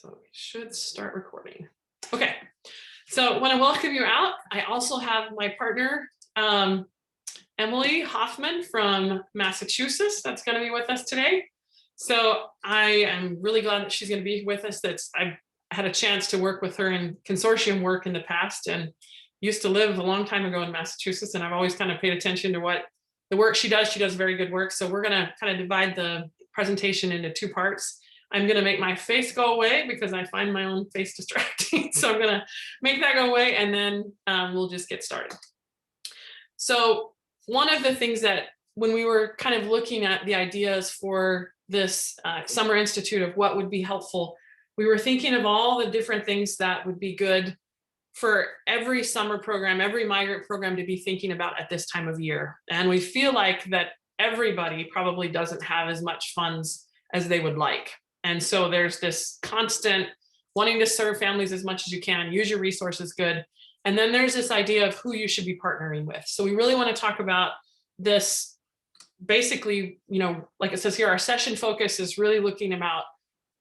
So we should start recording. Okay, so I want to welcome you out. I also have my partner, Emily Hoffman from Massachusetts, that's going to be with us today. So I am really glad that she's going to be with us. I've had a chance to work with her in consortium work in the past and used to live a long time ago in Massachusetts. And I've always kind of paid attention to what the work she does. She does very good work. So we're going to kind of divide the presentation into two parts. I'm going to make my face go away because I find my own face distracting. So I'm going to make that go away and then we'll just get started. So one of the things that when we were kind of looking at the ideas for this Summer Institute of what would be helpful, we were thinking of all the different things that would be good for every summer program, every migrant program to be thinking about at this time of year. And we feel like that everybody probably doesn't have as much funds as they would like. And so there's this constant wanting to serve families as much as you can, use your resources good. And then there's this idea of who you should be partnering with. So we really want to talk about this. Basically, like it says here, our session focus is really looking about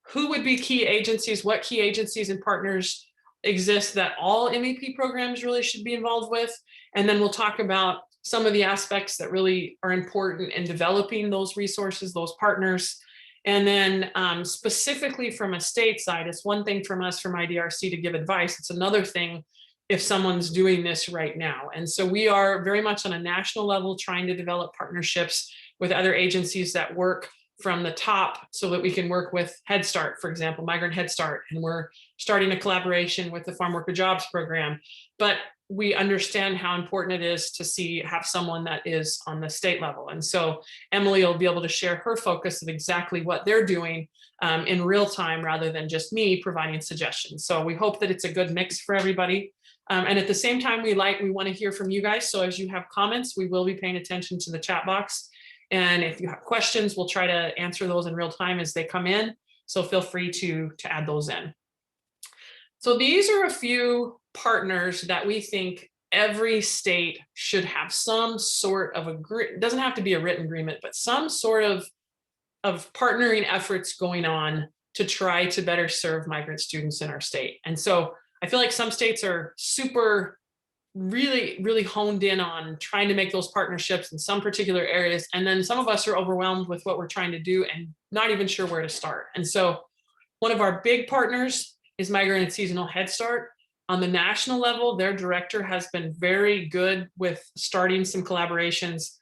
who would be key agencies, what key agencies and partners exist that all MEP programs really should be involved with. And then we'll talk about some of the aspects that really are important in developing those resources, those partners. And then specifically from a state side, it's one thing from us from IDRC to give advice. It's another thing if someone's doing this right now. And so we are very much on a national level trying to develop partnerships with other agencies that work from the top so that we can work with Head Start, for example, Migrant Head Start. And we're starting a collaboration with the Farm Worker Jobs Program. But we understand how important it is to have someone that is on the state level. And so Emily will be able to share her focus of exactly what they're doing in real time rather than just me providing suggestions. So we hope that it's a good mix for everybody. And at the same time, we want to hear from you guys. So as you have comments, we will be paying attention to the chat box. And if you have questions, we'll try to answer those in real time as they come in. So feel free to add those in. So these are a few partners that we think every state should have some sort of it doesn't have to be a written agreement, but some sort of partnering efforts going on to try to better serve migrant students in our state. And so I feel like some states are really honed in on trying to make those partnerships in some particular areas. And then some of us are overwhelmed with what we're trying to do and not even sure where to start. And so one of our big partners is Migrant and Seasonal Head Start. On the national level, their director has been very good with starting some collaborations,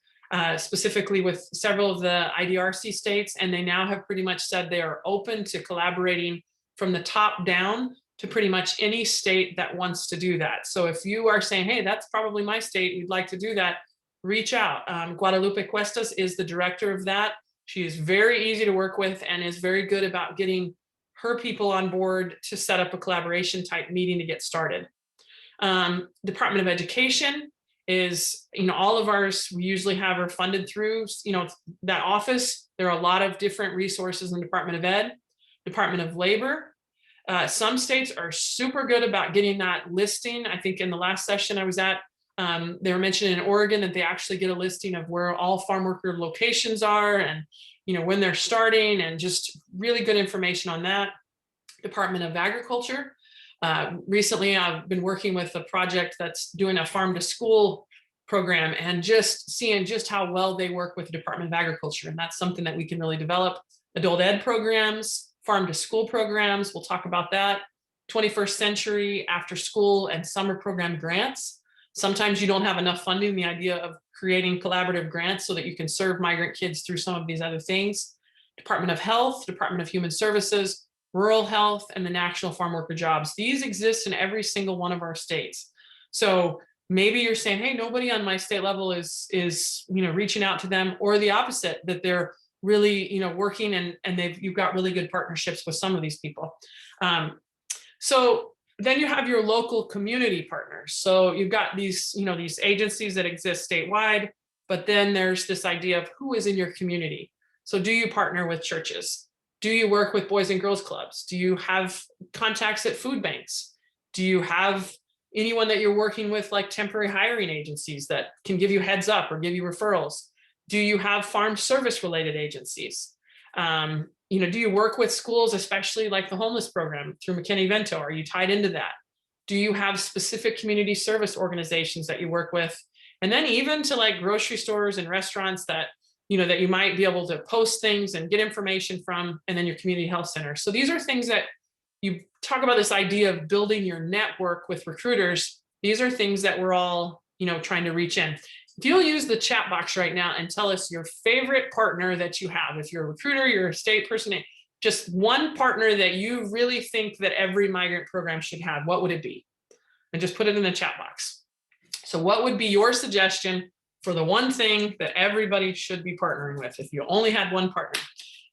specifically with several of the IDRC states. And they now have pretty much said they are open to collaborating from the top down to pretty much any state that wants to do that. So if you are saying, hey, that's probably my state, you'd like to do that, reach out. Guadalupe Cuestas is the director of that. She is very easy to work with and is very good about getting her people on board to set up a collaboration type meeting to get started. Department of Education is, all of ours, we usually have are funded through, that office. There are a lot of different resources in the Department of Ed. Department of Labor. Some states are super good about getting that listing. I think in the last session I was at, they were mentioning in Oregon that they actually get a listing of where all farm worker locations are and when they're starting, and just really good information on that. Department of Agriculture. Recently, I've been working with a project that's doing a farm to school program and just seeing just how well they work with the Department of Agriculture. And that's something that we can really develop. Adult ed programs, farm to school programs, we'll talk about that. 21st century after school and summer program grants. Sometimes you don't have enough funding, the idea of creating collaborative grants so that you can serve migrant kids through some of these other things. Department of Health, Department of Human Services, Rural Health, and the National Farm Worker Jobs. These exist in every single one of our states. So maybe you're saying, hey, nobody on my state level is reaching out to them, or the opposite, that they're really working and you've got really good partnerships with some of these people. So then you have your local community partners. So you've got these these agencies that exist statewide, but then there's this idea of who is in your community. So do you partner with churches? Do you work with boys and girls clubs? Do you have contacts at food banks? Do you have anyone that you're working with, like temporary hiring agencies that can give you heads up or give you referrals? Do you have farm service related agencies? Do you work with schools, especially like the homeless program through McKinney-Vento? Are you tied into that? Do you have specific community service organizations that you work with? And then even to like grocery stores and restaurants that you might be able to post things and get information from, and then your community health center. So these are things that you talk about, this idea of building your network with recruiters. These are things that we're all, trying to reach in. If you'll use the chat box right now and tell us your favorite partner that you have, if you're a recruiter, you're a state person, just one partner that you really think that every migrant program should have, what would it be? And just put it in the chat box. So what would be your suggestion for the one thing that everybody should be partnering with if you only had one partner?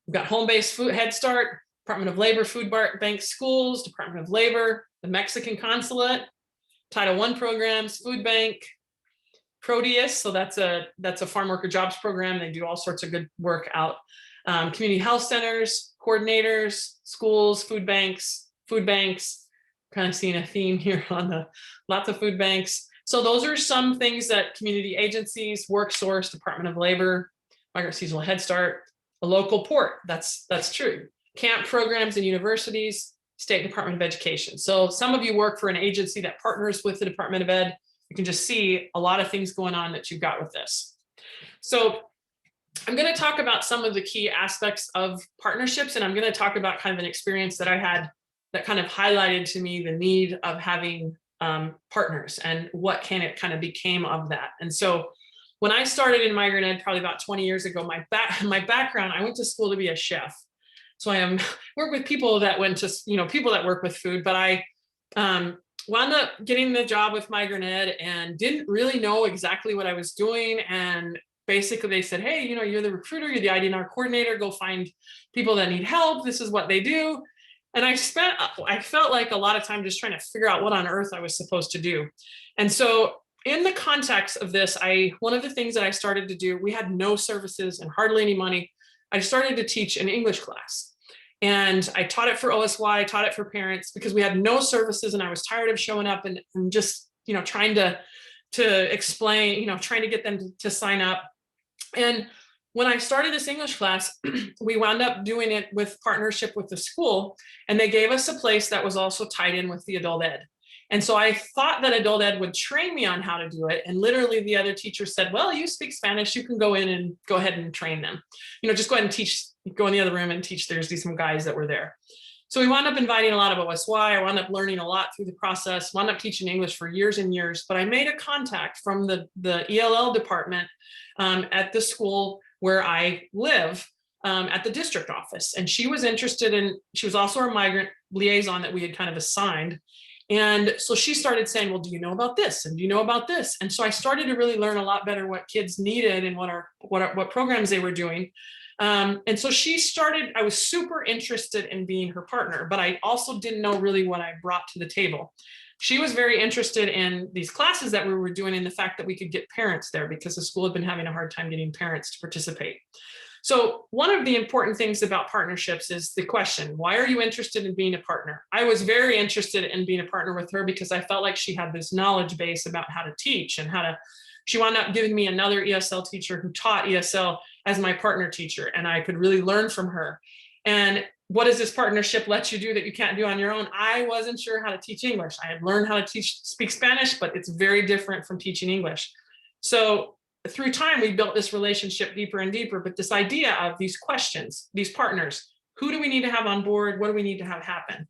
We've got home-based food, Head Start, Department of Labor, Food Bank Schools, Department of Labor, the Mexican Consulate, Title I programs, Food Bank, Proteus, so that's a farm worker jobs program. They do all sorts of good work out. Community health centers, coordinators, schools, food banks, kind of seeing a theme here on lots of food banks. So those are some things that community agencies, WorkSource, Department of Labor, Migrant Seasonal Head Start, a local port, that's true. Camp programs and universities, State Department of Education. So some of you work for an agency that partners with the Department of Ed. You can just see a lot of things going on that you've got with this. So I'm going to talk about some of the key aspects of partnerships, and I'm going to talk about kind of an experience that I had that kind of highlighted to me the need of having partners and what it kind of became of that. And so when I started in Migrant Ed probably about 20 years ago, my background, I went to school to be a chef. So I work with people that went to, people that work with food, but I wound up getting the job with Migrant Ed and didn't really know exactly what I was doing. And basically they said, hey, you're the recruiter, you're the IDNR coordinator, go find people that need help. This is what they do. And I felt like a lot of time just trying to figure out what on earth I was supposed to do. And so in the context of this, one of the things that I started to do, we had no services and hardly any money. I started to teach an English class. And I taught it for OSY, taught it for parents because we had no services and I was tired of showing up and just, trying to explain, trying to get them to sign up. And when I started this English class, we wound up doing it with partnership with the school, and they gave us a place that was also tied in with the adult ed. And so I thought that adult ed would train me on how to do it. And literally the other teacher said, well, you speak Spanish, you can go in and go ahead and train them. Just go ahead and teach, go in the other room and teach. There's some guys that were there. So we wound up inviting a lot of OSY. I wound up learning a lot through the process, wound up teaching English for years and years, but I made a contact from the ELL department at the school where I live at the district office. And she was interested in, she was also our migrant liaison that we had kind of assigned. And so she started saying, well, do you know about this? And do you know about this? And so I started to really learn a lot better what kids needed and what programs they were doing. And so she started, I was super interested in being her partner, but I also didn't know really what I brought to the table. She was very interested in these classes that we were doing and the fact that we could get parents there because the school had been having a hard time getting parents to participate. So one of the important things about partnerships is the question, why are you interested in being a partner? I was very interested in being a partner with her because I felt like she had this knowledge base about how to teach and she wound up giving me another ESL teacher who taught ESL as my partner teacher, and I could really learn from her. And what does this partnership let you do that you can't do on your own? I wasn't sure how to teach English. I had learned how to speak Spanish, but it's very different from teaching English. So through time, we built this relationship deeper and deeper, but this idea of these questions, these partners, who do we need to have on board? What do we need to have happen?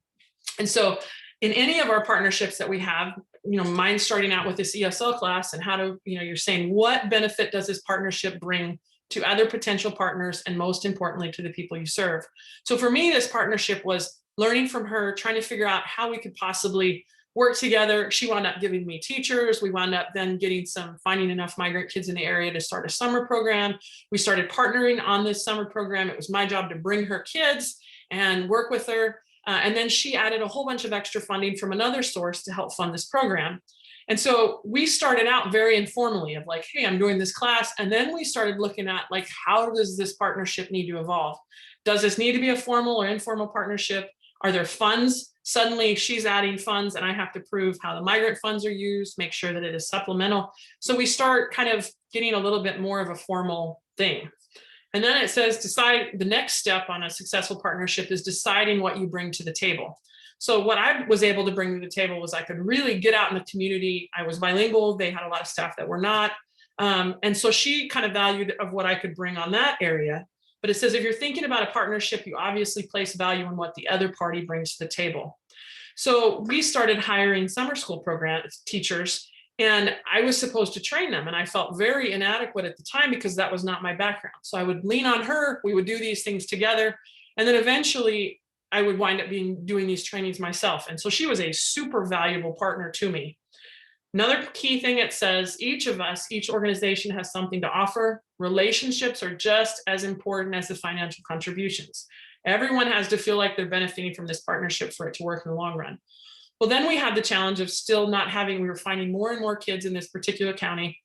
And so in any of our partnerships that we have, mine starting out with this ESL class and how to, you're saying, what benefit does this partnership bring to other potential partners, and most importantly, to the people you serve? So for me, this partnership was learning from her, trying to figure out how we could possibly work together. She wound up giving me teachers. We wound up then finding enough migrant kids in the area to start a summer program. We started partnering on this summer program. It was my job to bring her kids and work with her. And then she added a whole bunch of extra funding from another source to help fund this program. And so we started out very informally of like, hey, I'm doing this class. And then we started looking at like, how does this partnership need to evolve? Does this need to be a formal or informal partnership? Are there funds? Suddenly she's adding funds and I have to prove how the migrant funds are used, make sure that it is supplemental. So we start kind of getting a little bit more of a formal thing. And then it says decide, the next step on a successful partnership is deciding what you bring to the table. So what I was able to bring to the table was I could really get out in the community. I was bilingual. They had a lot of staff that were not. And so she kind of valued of what I could bring on that area. But it says, if you're thinking about a partnership, you obviously place value on what the other party brings to the table. So we started hiring summer school program teachers, and I was supposed to train them. And I felt very inadequate at the time because that was not my background. So I would lean on her. We would do these things together. And then eventually I would wind up doing these trainings myself. And so she was a super valuable partner to me. Another key thing, it says, each of us, each organization has something to offer. Relationships are just as important as the financial contributions. Everyone has to feel like they're benefiting from this partnership for it to work in the long run. Well, then we had the challenge of still not having, we were finding more and more kids in this particular county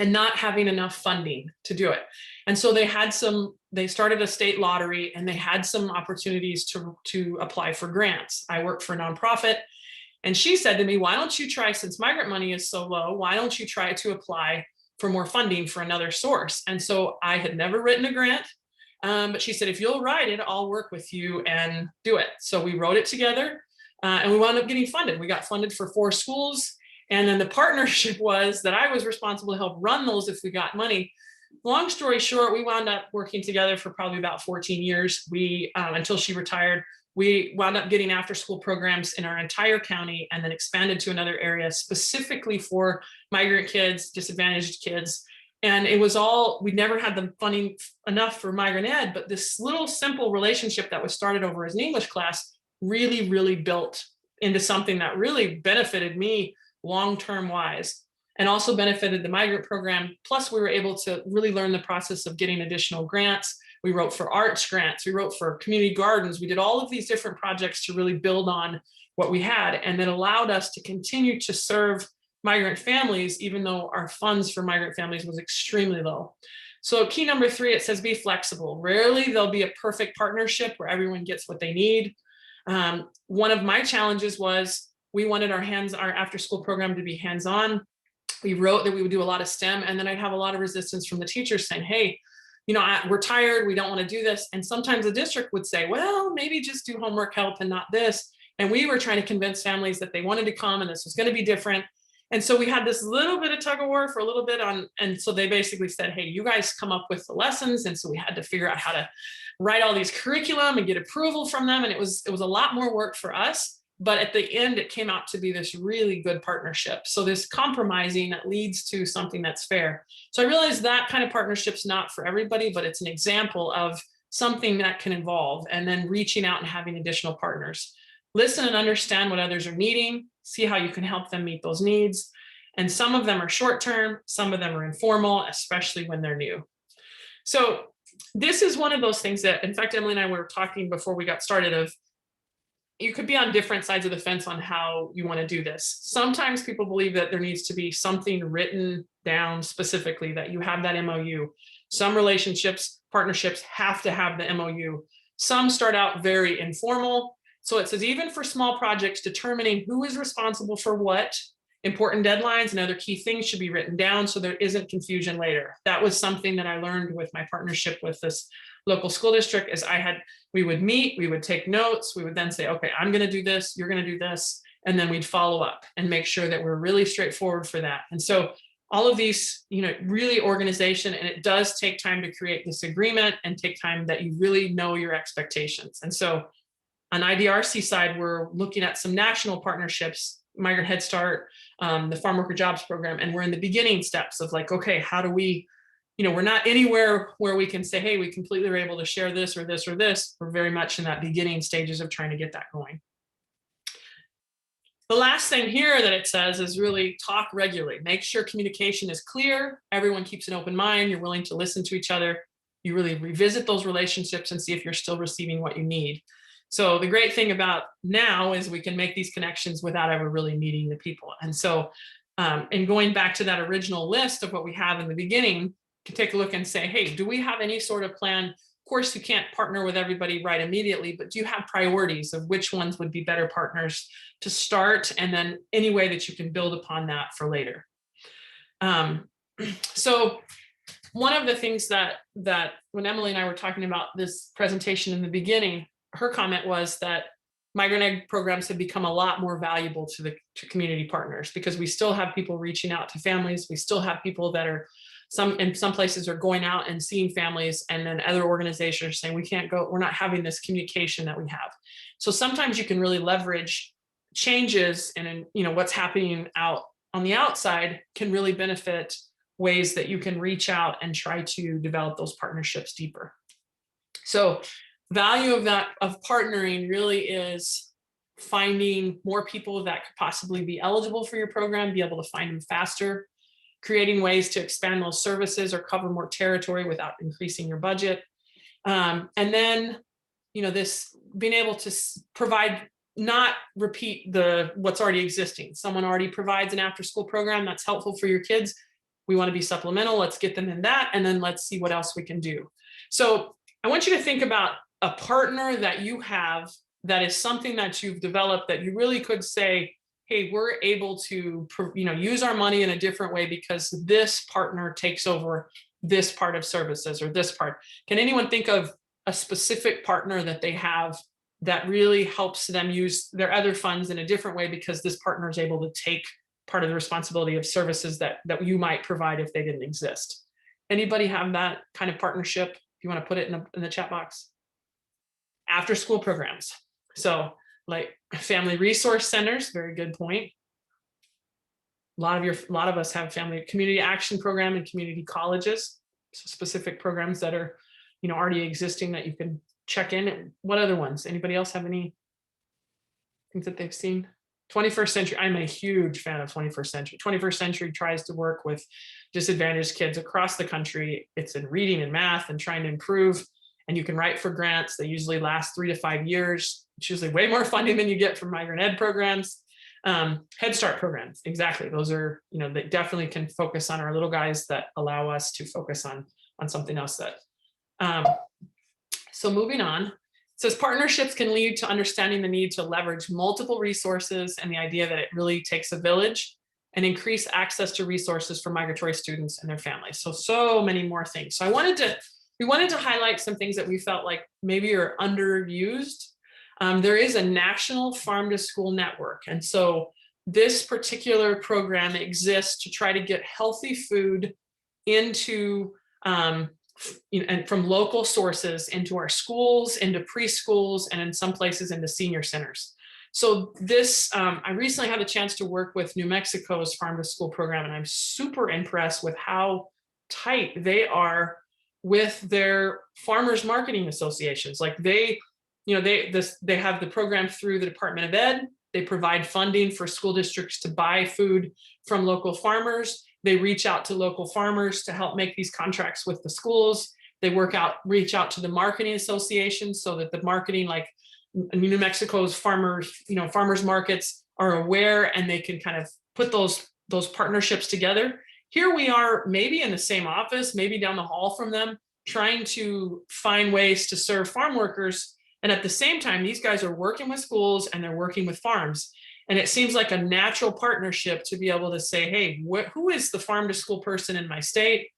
and not having enough funding to do it. And so they started a state lottery, and they had some opportunities to apply for grants. I work for a nonprofit. And she said to me, why don't you try, since migrant money is so low, why don't you try to apply for more funding for another source? And so I had never written a grant, but she said, if you'll write it, I'll work with you and do it. So we wrote it together, and we wound up getting funded. We got funded for 4 schools. And then the partnership was that I was responsible to help run those if we got money. Long story short, we wound up working together for probably about 14 years. Until she retired. We wound up getting after school programs in our entire county, and then expanded to another area specifically for migrant kids, disadvantaged kids. And it was all, we never had the funding enough for migrant ed, but this little simple relationship that was started over as an English class really, really built into something that really benefited me long-term wise, and also benefited the migrant program. Plus we were able to really learn the process of getting additional grants. We wrote for arts grants, we wrote for community gardens. We did all of these different projects to really build on what we had, and that allowed us to continue to serve migrant families, even though our funds for migrant families was extremely low. So key number 3, it says, be flexible. Rarely there'll be a perfect partnership where everyone gets what they need. One of my challenges was we wanted our after school program to be hands-on. We wrote that we would do a lot of STEM, and then I'd have a lot of resistance from the teachers saying, hey, we're tired, we don't want to do this. And sometimes the district would say, well, maybe just do homework help and not this. And we were trying to convince families that they wanted to come and this was going to be different. And so we had this little bit of tug of war for a little bit and so they basically said, hey, you guys come up with the lessons. And so we had to figure out how to write all these curriculum and get approval from them. And it was a lot more work for us. But at the end, it came out to be this really good partnership. So this compromising that leads to something that's fair. So I realized that kind of partnership's not for everybody, but it's an example of something that can evolve, and then reaching out and having additional partners. Listen and understand what others are needing, see how you can help them meet those needs. And some of them are short-term, some of them are informal, especially when they're new. So this is one of those things that, in fact, Emily and I were talking before we got started of, you could be on different sides of the fence on how you want to do this. Sometimes people believe that there needs to be something written down specifically, that you have that MOU. Some relationships, partnerships have to have the MOU. Some start out very informal. So it says, even for small projects, determining who is responsible for what, important deadlines and other key things should be written down so there isn't confusion later. That was something that I learned with my partnership with this local school district. Is we would meet, we would take notes, we would then say, okay, I'm going to do this, you're going to do this, and then we'd follow up and make sure that we're really straightforward for that. And so all of these, really organization, and it does take time to create this agreement and take time that you really know your expectations. And so on IDRC side, we're looking at some national partnerships, Migrant Head Start, the Farm Worker Jobs Program, and we're in the beginning steps of like, okay, how do we, we're not anywhere where we can say, hey, we completely are able to share this or this or this. We're very much in that beginning stages of trying to get that going. The last thing here that it says is really talk regularly. Make sure communication is clear. Everyone keeps an open mind. You're willing to listen to each other. You really revisit those relationships and see if you're still receiving what you need. So the great thing about now is we can make these connections without ever really meeting the people. And so, and going back to that original list of what we have in the beginning, can take a look and say, hey, do we have any sort of plan? Of course, you can't partner with everybody right immediately, but do you have priorities of which ones would be better partners to start, and then any way that you can build upon that for later? So one of the things that when Emily and I were talking about this presentation in the beginning, her comment was that migrant ed programs have become a lot more valuable to community partners, because we still have people reaching out to families. We still have people that are in some places are going out and seeing families, and then other organizations are saying, we can't go, we're not having this communication that we have. So sometimes you can really leverage changes and, you know, what's happening out on the outside can really benefit ways that you can reach out and try to develop those partnerships deeper. So value of partnering really is finding more people that could possibly be eligible for your program, be able to find them faster, creating ways to expand those services or cover more territory without increasing your budget. And then, you know, this being able to provide, not repeat what's already existing. Someone already provides an after-school program that's helpful for your kids. We want to be supplemental. Let's get them in that, and then let's see what else we can do. So I want you to think about a partner that you have that is something that you've developed that you really could say, hey, we're able to, you know, use our money in a different way because this partner takes over this part of services or this part. Can anyone think of a specific partner that they have that really helps them use their other funds in a different way because this partner is able to take part of the responsibility of services that you might provide if they didn't exist? Anybody have that kind of partnership? If you want to put it in the chat box. After school programs. So like family resource centers, very good point. A lot of us have family community action program and community colleges, so specific programs that are, you know, already existing that you can check in. What other ones? Anybody else have any things that they've seen? 21st century, I'm a huge fan of 21st century. 21st century tries to work with disadvantaged kids across the country. It's in reading and math and trying to improve. And you can write for grants. They usually last 3 to 5 years. It's usually way more funding than you get from migrant ed programs. Head Start programs, exactly. Those are, you know, they definitely can focus on our little guys that allow us to focus on something else that. So moving on, it says partnerships can lead to understanding the need to leverage multiple resources and the idea that it really takes a village, and increase access to resources for migratory students and their families. So many more things. So we wanted to highlight some things that we felt like maybe are underused. There is a national farm to school network. And so this particular program exists to try to get healthy food into, and from local sources into our schools, into preschools, and in some places into senior centers. So this, I recently had a chance to work with New Mexico's farm to school program, and I'm super impressed with how tight they are with their farmers marketing associations. Like they have the program through the Department of Ed. They provide funding for school districts to buy food from local farmers. They reach out to local farmers to help make these contracts with the schools. They reach out to the marketing associations so that the marketing, like New Mexico's farmers markets are aware, and they can kind of put those partnerships together. Here we are, maybe in the same office, maybe down the hall from them, trying to find ways to serve farm workers. And at the same time, these guys are working with schools and they're working with farms. And it seems like a natural partnership to be able to say, hey, who is the farm to school person in my state?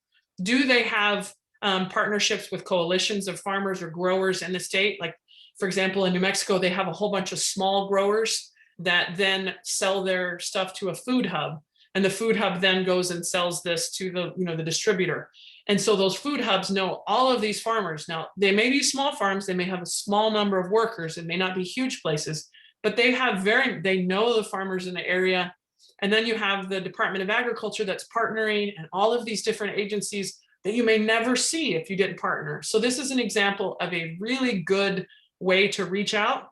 Do they have partnerships with coalitions of farmers or growers in the state? Like, for example, in New Mexico, they have a whole bunch of small growers that then sell their stuff to a food hub. And the food hub then goes and sells this to the distributor. And so those food hubs know all of these farmers. Now, they may be small farms, they may have a small number of workers, it may not be huge places, but they know the farmers in the area. And then you have the Department of Agriculture that's partnering, and all of these different agencies that you may never see if you didn't partner. So this is an example of a really good way to reach out.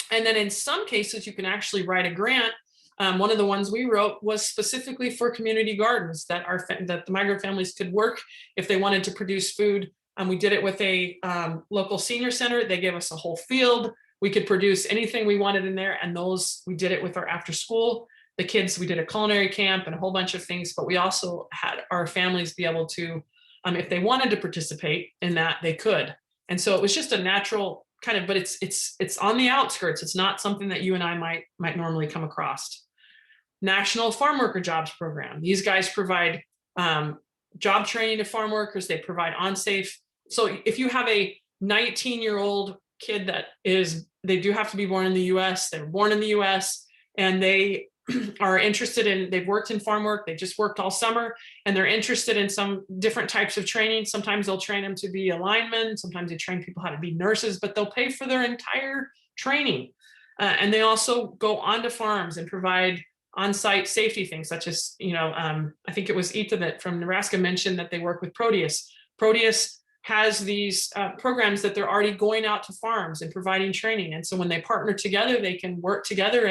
And then in some cases, you can actually write a grant. One of the ones we wrote was specifically for community gardens that the migrant families could work if they wanted to produce food. We did it with a local senior center. They gave us a whole field. We could produce anything we wanted in there. And we did it with our after school. The kids, we did a culinary camp and a whole bunch of things, but we also had our families be able to, if they wanted to participate in that, they could. And so it was just a natural kind of, but it's on the outskirts. It's not something that you and I might normally come across. National Farm Worker Jobs Program. These guys provide job training to farm workers. They provide on-safe. So if you have a 19-year-old kid they do have to be born in the US, they're born in the US, and they are interested in, they've worked in farm work, they just worked all summer, and they're interested in some different types of training. Sometimes they'll train them to be a lineman, sometimes they train people how to be nurses, but they'll pay for their entire training. And they also go onto farms and provide on-site safety things such as, I think it was Ethan that from Nebraska mentioned that they work with Proteus. Proteus has these programs that they're already going out to farms and providing training. And so when they partner together, they can work together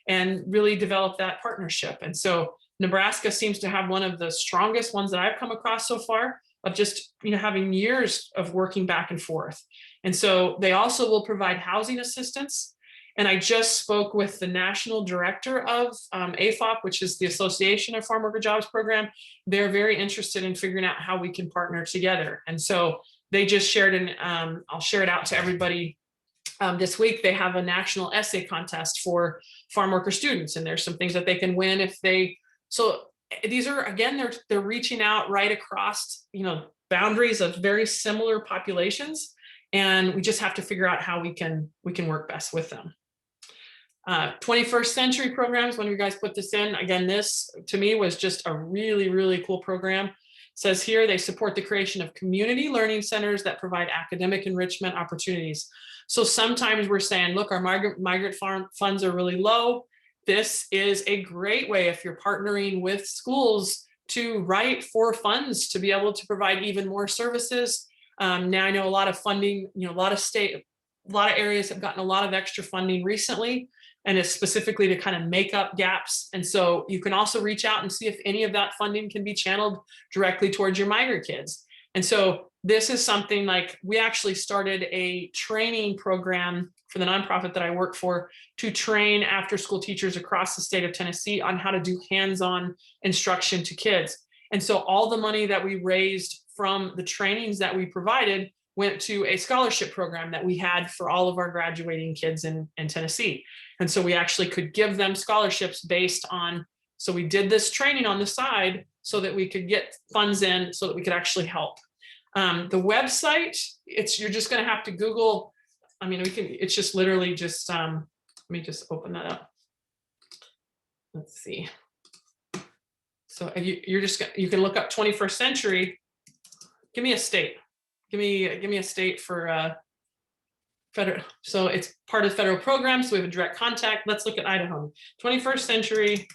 and really develop that partnership. And so Nebraska seems to have one of the strongest ones that I've come across so far of just, having years of working back and forth. And so they also will provide housing assistance. And I just spoke with the national director of AFOP, which is the Association of Farm Worker Jobs Program. They're very interested in figuring out how we can partner together. And so they just shared, I'll share it out to everybody this week. They have a national essay contest for farm worker students, and there's some things that they can win if they, so these are, again, they're reaching out right across, boundaries of very similar populations. And we just have to figure out how we can work best with them. 21st century programs, when you guys put this in, again, this to me was just a really, really cool program. It says here, they support the creation of community learning centers that provide academic enrichment opportunities. So sometimes we're saying, look, our migrant farm funds are really low. This is a great way if you're partnering with schools to write for funds to be able to provide even more services. Now I know a lot of funding, a lot of areas have gotten a lot of extra funding recently, and it's specifically to kind of make up gaps. And so you can also reach out and see if any of that funding can be channeled directly towards your migrant kids. And so this is something like, we actually started a training program for the nonprofit that I work for to train after school teachers across the state of Tennessee on how to do hands-on instruction to kids. And so all the money that we raised from the trainings that we provided went to a scholarship program that we had for all of our graduating kids in Tennessee. And so we actually could give them scholarships based on, so we did this training on the side so that we could get funds in so that we could actually help. The website, you're just gonna have to Google, it's just literally just, let me just open that up. Let's see. So you can look up 21st century. Give me a state. Give me a state for federal. So it's part of federal programs. So we have a direct contact. Let's look at Idaho. 21st century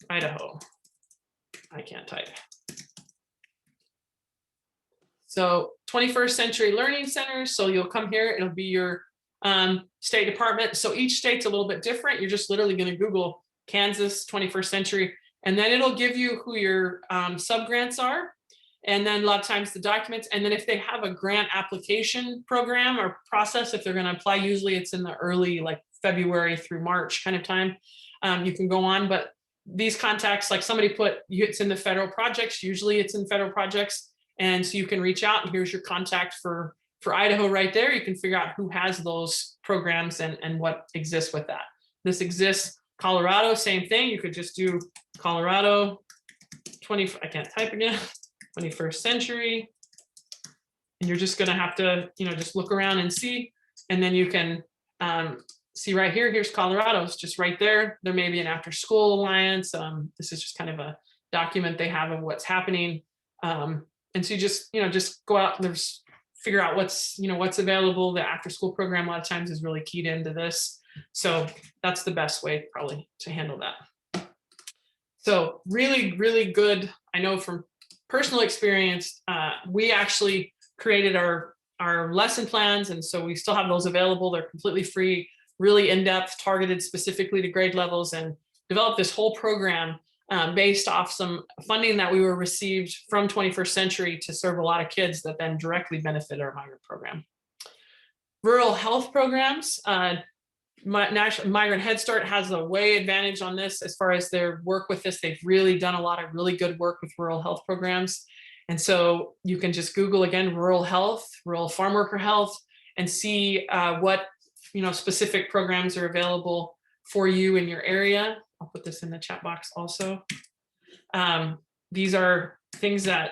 Idaho. I can't type. So 21st century learning centers. So you'll come here. It'll be your state department. So each state's a little bit different. You're just literally going to Google Kansas 21st century, and then it'll give you who your subgrants are. And then a lot of times the documents, and then if they have a grant application program or process, if they're going to apply, usually it's in the early, like February through March kind of time, you can go on. But these contacts, like somebody put, it's in the federal projects, usually it's in federal projects. And so you can reach out, and here's your contact for Idaho right there. You can figure out who has those programs and what exists with that. This exists. Colorado, same thing. You could just do Colorado 20, I can't type again. 21st century, and you're just going to have to, just look around and see, and then you can see right here. Here's Colorado. It's just right there. There may be an after-school alliance. This is just kind of a document they have of what's happening, and so you just go out and figure out what's available. The after-school program a lot of times is really keyed into this, so that's the best way probably to handle that. So really, really good. I know from personal experience, we actually created our lesson plans, and so we still have those available. They're completely free, really in-depth, targeted specifically to grade levels, and developed this whole program based off some funding that we were received from 21st century to serve a lot of kids that then directly benefit our migrant program. Rural health programs. Migrant Head Start has a way advantage on this as far as their work with this. They've really done a lot of really good work with rural health programs. And so you can just Google again, rural health, rural farm worker health, and see what specific programs are available for you in your area. I'll put this in the chat box also. These are things that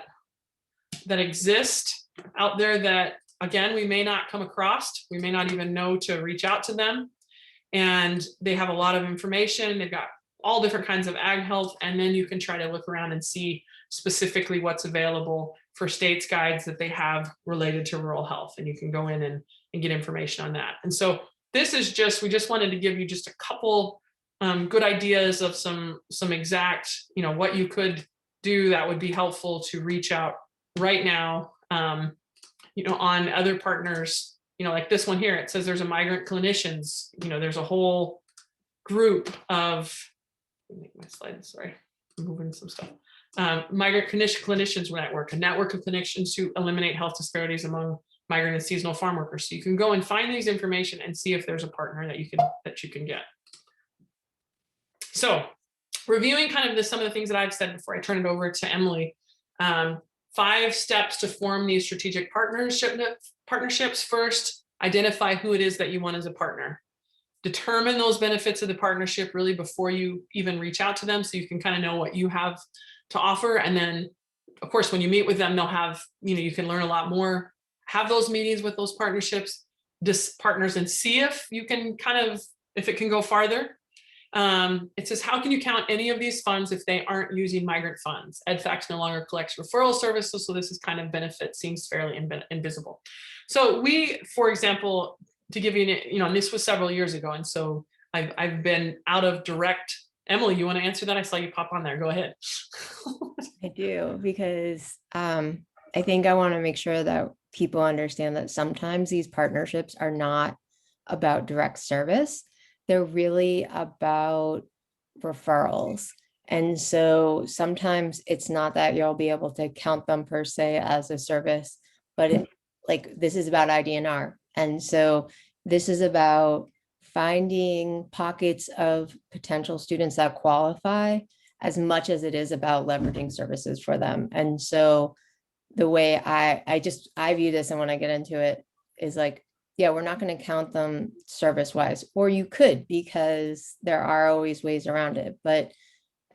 that exist out there that, again, we may not come across, we may not even know to reach out to them. And they have a lot of information. They've got all different kinds of ag health. And then you can try to look around and see specifically what's available for states guides that they have related to rural health. And you can go in and get information on that. And so this is just, we just wanted to give you just a couple good ideas of some exact, what you could do that would be helpful to reach out right now, on other partners, like this one here. It says there's a migrant clinicians, there's a whole group of, let me make my slides, sorry, I'm moving some stuff. Migrant clinicians network, a network of clinicians who eliminate health disparities among migrant and seasonal farm workers. So you can go and find these information and see if there's a partner that you can get. So reviewing kind of some of the things that I've said before I turn it over to Emily, 5 steps to form these strategic partnerships. First, identify who it is that you want as a partner. Determine those benefits of the partnership really before you even reach out to them, so you can kind of know what you have to offer. And then, of course, when you meet with them, they'll have, you can learn a lot more. Have those meetings with those partners and see if you can if it can go farther. It says, how can you count any of these funds if they aren't using migrant funds? EdFax no longer collects referral services, so this is kind of benefit seems fairly invisible. So we, for example, to give you, and this was several years ago, and so I've been out of direct. Emily, you want to answer that? I saw you pop on there. Go ahead. I do, because I think I want to make sure that people understand that sometimes these partnerships are not about direct service. They're really about referrals. And so sometimes it's not that you'll be able to count them per se as a service, but this is about IDNR. And so this is about finding pockets of potential students that qualify as much as it is about leveraging services for them. And so the way I view this, and when I get into it, is yeah, we're not going to count them service-wise, or you could, because there are always ways around it. But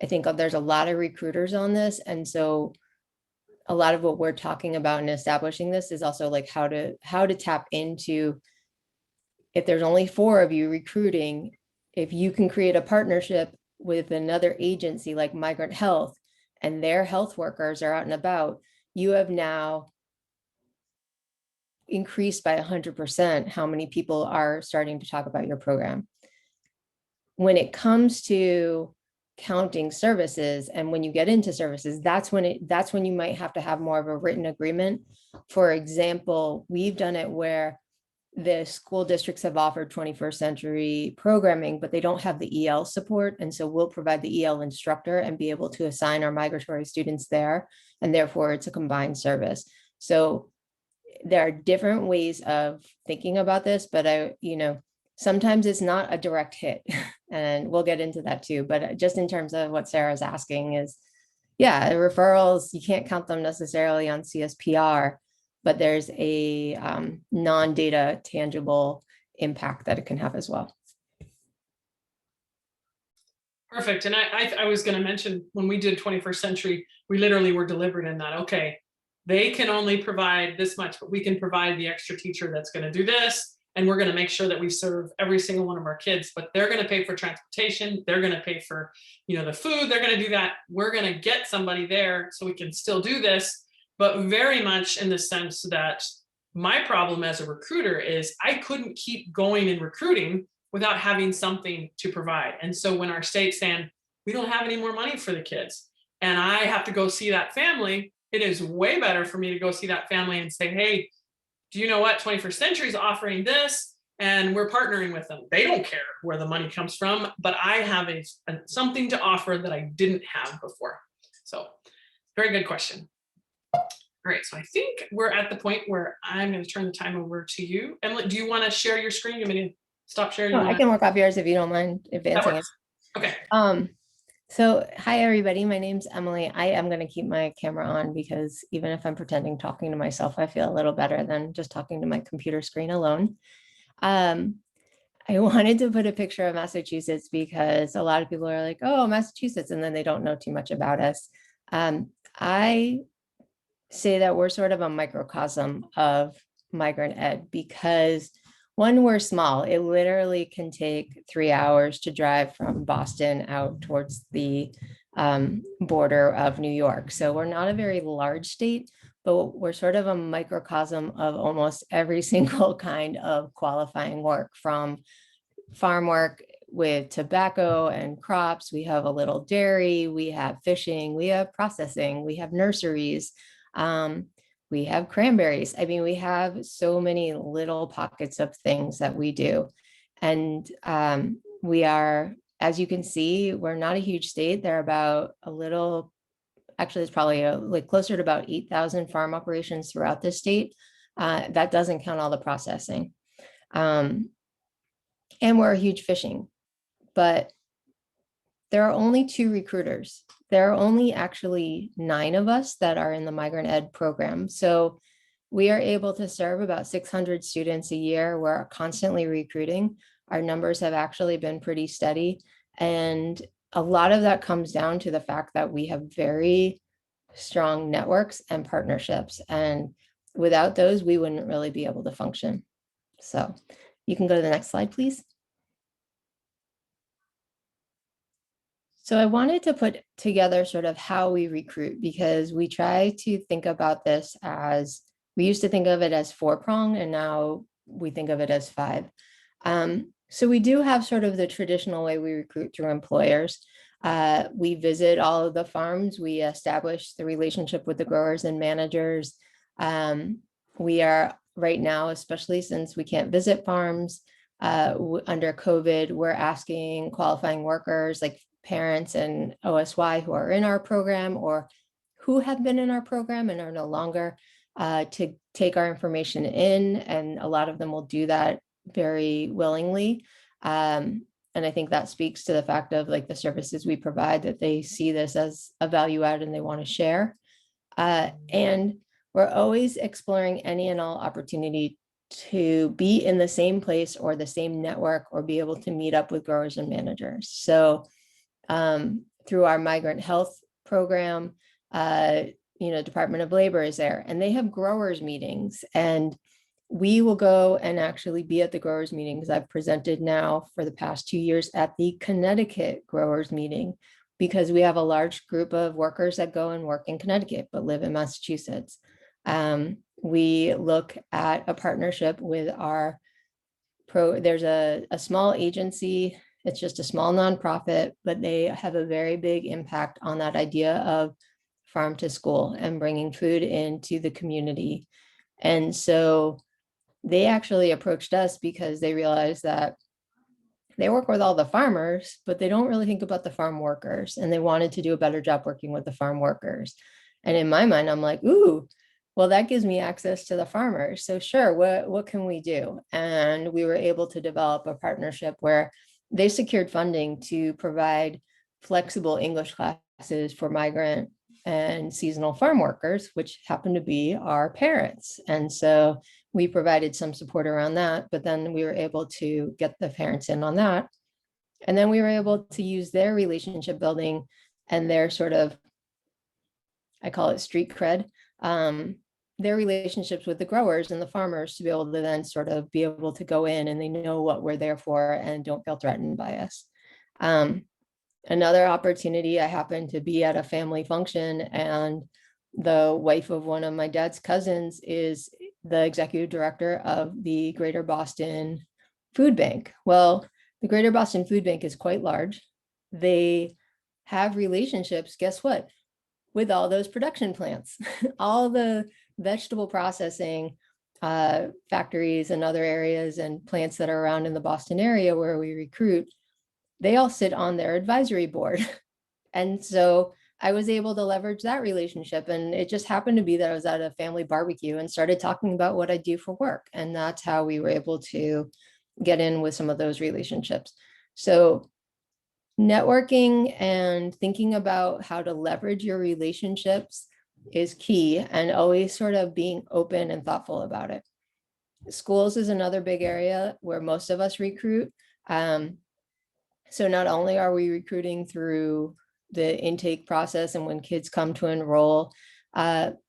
I think there's a lot of recruiters on this. And so a lot of what we're talking about in establishing this is also how to tap into, if there's only 4 of you recruiting, if you can create a partnership with another agency like Migrant Health, and their health workers are out and about, you have now increased by 100% how many people are starting to talk about your program. When it comes to counting services, and when you get into services, that's when you might have to have more of a written agreement. For example, we've done it where the school districts have offered 21st century programming, but they don't have the EL support. And so we'll provide the EL instructor and be able to assign our migratory students there. And therefore it's a combined service. So there are different ways of thinking about this, but sometimes it's not a direct hit, and we'll get into that too. But just in terms of what Sarah's asking is, yeah, referrals, you can't count them necessarily on CSPR, but there's a non-data tangible impact that it can have as well. Perfect. And I was going to mention, when we did 21st century, we literally were deliberate in that, okay, they can only provide this much, but we can provide the extra teacher that's going to do this. And we're going to make sure that we serve every single one of our kids, but they're going to pay for transportation. They're going to pay for, the food. They're going to do that. We're going to get somebody there so we can still do this, but very much in the sense that my problem as a recruiter is I couldn't keep going in recruiting without having something to provide. And so when our state's saying, we don't have any more money for the kids, and I have to go see that family, it is way better for me to go see that family and say, hey, do you know what? 21st Century is offering this, and we're partnering with them. They don't care where the money comes from, but I have something to offer that I didn't have before. So very good question. All right, so I think we're at the point where I'm going to turn the time over to you. Emily, do you want to share your screen? You want me to stop sharing? I can work off yours if you don't mind advancing it. Okay. So hi, everybody. My name's Emily. I am going to keep my camera on because even if I'm pretending talking to myself, I feel a little better than just talking to my computer screen alone. I wanted to put a picture of Massachusetts because a lot of people are like, oh, Massachusetts, and then they don't know too much about us. I say that we're sort of a microcosm of migrant ed because one, we're small. It literally can take 3 hours to drive from Boston out towards the border of New York. So we're not a very large state, but we're sort of a microcosm of almost every single kind of qualifying work, from farm work with tobacco and crops. We have a little dairy, we have fishing, we have processing, we have nurseries, we have cranberries. I mean, we have so many little pockets of things that we do. And we are, as you can see, we're not a huge state. There are about a little, actually, it's probably like closer to about 8,000 farm operations throughout the state. That doesn't count all the processing. And we're a huge fishing, but there are only 2 recruiters. There are only actually 9 of us that are in the migrant ed program. So we are able to serve about 600 students a year. We're constantly recruiting. Our numbers have actually been pretty steady. And a lot of that comes down to the fact that we have very strong networks and partnerships. And without those, we wouldn't really be able to function. So you can go to the next slide, please. So I wanted to put together sort of how we recruit, because we try to think about this as, we used to think of it as 4-prong, and now we think of it as 5. So we do have sort of the traditional way we recruit through employers. We visit all of the farms. We establish the relationship with the growers and managers. We are right now, especially since we can't visit farms under COVID, we're asking qualifying workers like parents and OSY who are in our program or who have been in our program and are no longer to take our information in. And a lot of them will do that very willingly. And I think that speaks to the fact of like the services we provide, that they see this as a value add and they want to share. And we're always exploring any and all opportunity to be in the same place or the same network or be able to meet up with growers and managers. So through our migrant health program, Department of Labor is there and they have growers meetings, and we will go and actually be at the growers meetings. I've presented now for the past 2 years at the Connecticut growers meeting, because we have a large group of workers that go and work in Connecticut but live in Massachusetts. We look at a partnership with there's a small agency. It's just a small nonprofit, but they have a very big impact on that idea of farm to school and bringing food into the community. And so they actually approached us because they realized that they work with all the farmers, but they don't really think about the farm workers, and they wanted to do a better job working with the farm workers. And in my mind, I'm like, ooh, well, that gives me access to the farmers. So sure, what can we do? And we were able to develop a partnership where they secured funding to provide flexible English classes for migrant and seasonal farm workers, which happen to be our parents. And so we provided some support around that, but then we were able to get the parents in on that. And then we were able to use their relationship building and their sort of, I call it street cred, their relationships with the growers and the farmers to be able to then sort of be able to go in and they know what we're there for and don't feel threatened by us. Another opportunity, I happened to be at a family function, and the wife of one of my dad's cousins is the executive director of the Greater Boston Food Bank. Well, the Greater Boston Food Bank is quite large. They have relationships, guess what, with all those production plants, all the vegetable processing factories and other areas and plants that are around in the Boston area where we recruit. They all sit on their advisory board. And so I was able to leverage that relationship. And it just happened to be that I was at a family barbecue and started talking about what I do for work. And that's how we were able to get in with some of those relationships. So networking and thinking about how to leverage your relationships is key, and always sort of being open and thoughtful about it. Schools is another big area where most of us recruit. So not only are we recruiting through the intake process and when kids come to enroll,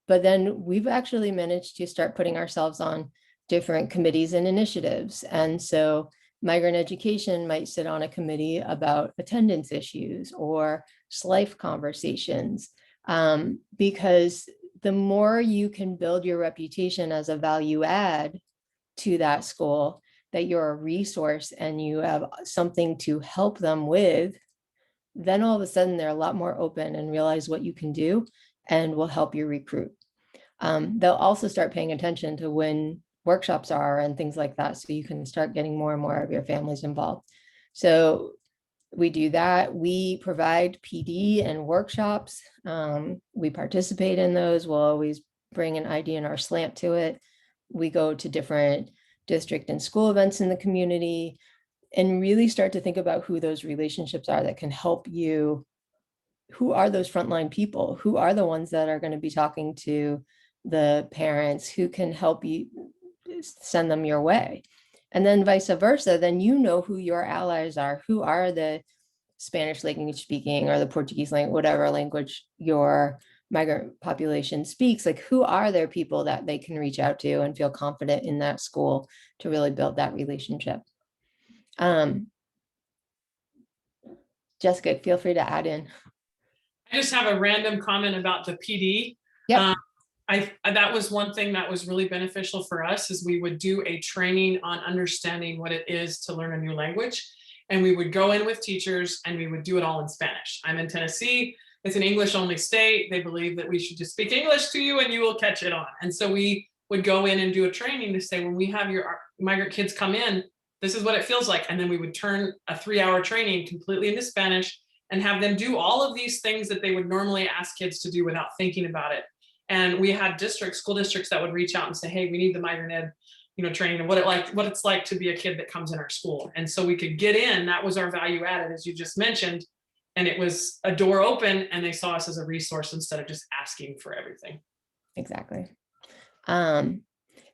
But then we've actually managed to start putting ourselves on different committees and initiatives. And so migrant education might sit on a committee about attendance issues or SLIFE conversations, because the more you can build your reputation as a value add to that school, that you're a resource and you have something to help them with, then all of a sudden they're a lot more open and realize what you can do and will help you recruit. They'll also start paying attention to when workshops are and things like that, so you can start getting more and more of your families involved. So we do that. We provide PD and workshops. We participate in those. We'll always bring an ID and our slant to it. We go to different district and school events in the community and really start to think about who those relationships are that can help you. Who are those frontline people? Who are the ones that are going to be talking to the parents? Who can help you send them your way? And then vice versa, then you know who your allies are. Who are the Spanish language speaking or the Portuguese language, whatever language your migrant population speaks, like who are their people that they can reach out to and feel confident in that school to really build that relationship. Jessica, feel free to add in. I just have a random comment about the PD. Yep. That was one thing that was really beneficial for us, is we would do a training on understanding what it is to learn a new language. And we would go in with teachers and we would do it all in Spanish. I'm in Tennessee. It's an English only state. They believe that we should just speak English to you and you will catch it on. And so we would go in and do a training to say, when we have your migrant kids come in, this is what it feels like. And then we would turn a 3-hour training completely into Spanish and have them do all of these things that they would normally ask kids to do without thinking about it. And we had school districts that would reach out and say, hey, we need the migrant ed, training and what it's like to be a kid that comes in our school. And so we could get in. That was our value added, as you just mentioned. And it was a door open, and they saw us as a resource instead of just asking for everything. Exactly. And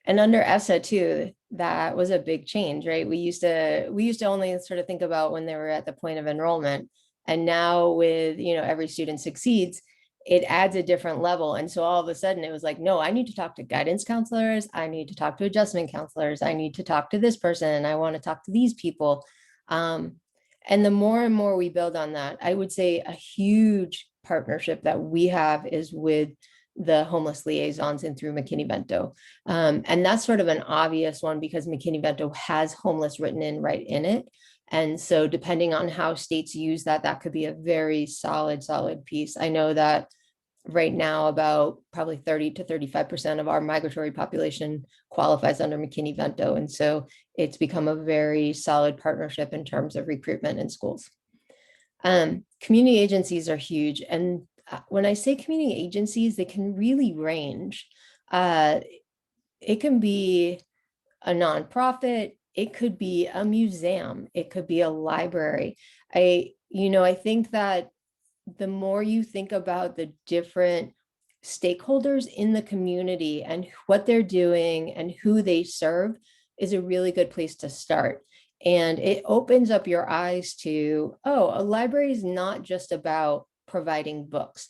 under ESSA too, that was a big change, right? We used to only sort of think about when they were at the point of enrollment. And now with, every student succeeds, it adds a different level. And so all of a sudden it was like, no, I need to talk to guidance counselors. I need to talk to adjustment counselors. I need to talk to this person. I want to talk to these people. And the more and more we build on that, I would say a huge partnership that we have is with the homeless liaisons and through McKinney-Vento. And that's sort of an obvious one because McKinney-Vento has homeless written in right in it. And so depending on how states use that, that could be a very solid piece. I know that right now about probably 30 to 35% of our migratory population qualifies under McKinney-Vento. And so it's become a very solid partnership in terms of recruitment in schools. Community agencies are huge. And when I say community agencies, they can really range. It can be a nonprofit, it could be a museum, it could be a library. I think that the more you think about the different stakeholders in the community and what they're doing and who they serve is a really good place to start. And it opens up your eyes to, a library is not just about providing books.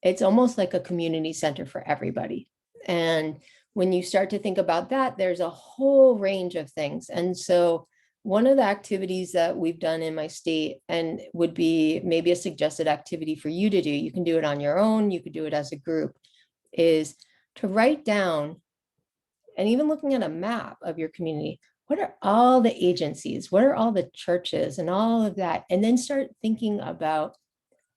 It's almost like a community center for everybody. And when you start to think about that, there's a whole range of things. And so one of the activities that we've done in my state and would be maybe a suggested activity for you to do, you can do it on your own, you could do it as a group, is to write down, and even looking at a map of your community, what are all the agencies, what are all the churches and all of that, and then start thinking about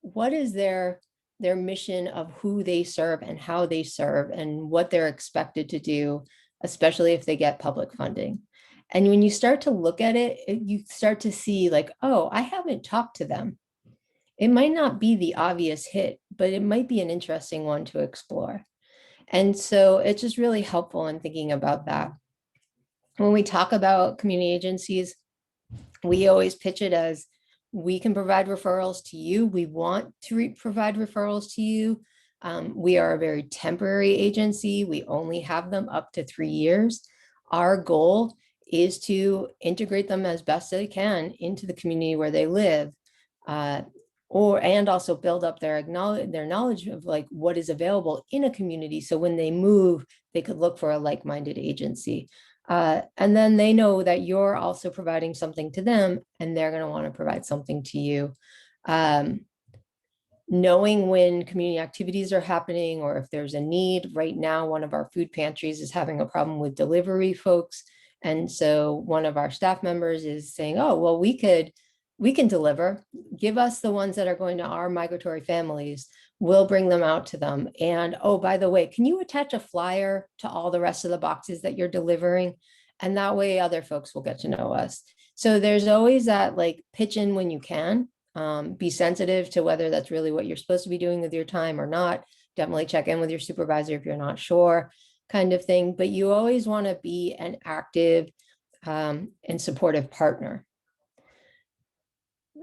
what is their mission of who they serve and how they serve and what they're expected to do, especially if they get public funding. And when you start to look at it, you start to see like, I haven't talked to them. It might not be the obvious hit, but it might be an interesting one to explore. And so it's just really helpful in thinking about that. When we talk about community agencies, we always pitch it as, we can provide referrals to you. We want to provide referrals to you. We are a very temporary agency. We only have them up to 3 years. Our goal is to integrate them as best they can into the community where they live. and also build up their knowledge of like what is available in a community. So when they move, they could look for a like-minded agency. And then they know that you're also providing something to them, and they're going to want to provide something to you. Knowing when community activities are happening or if there's a need. Right now, one of our food pantries is having a problem with delivery folks. And so one of our staff members is saying, oh, well, we can deliver. Give us the ones that are going to our migratory families. We'll bring them out to them. And oh, by the way, can you attach a flyer to all the rest of the boxes that you're delivering? And that way other folks will get to know us. So there's always that like pitch in when you can. Be sensitive to whether that's really what you're supposed to be doing with your time or not. Definitely check in with your supervisor if you're not sure, kind of thing. But you always want to be an active and supportive partner.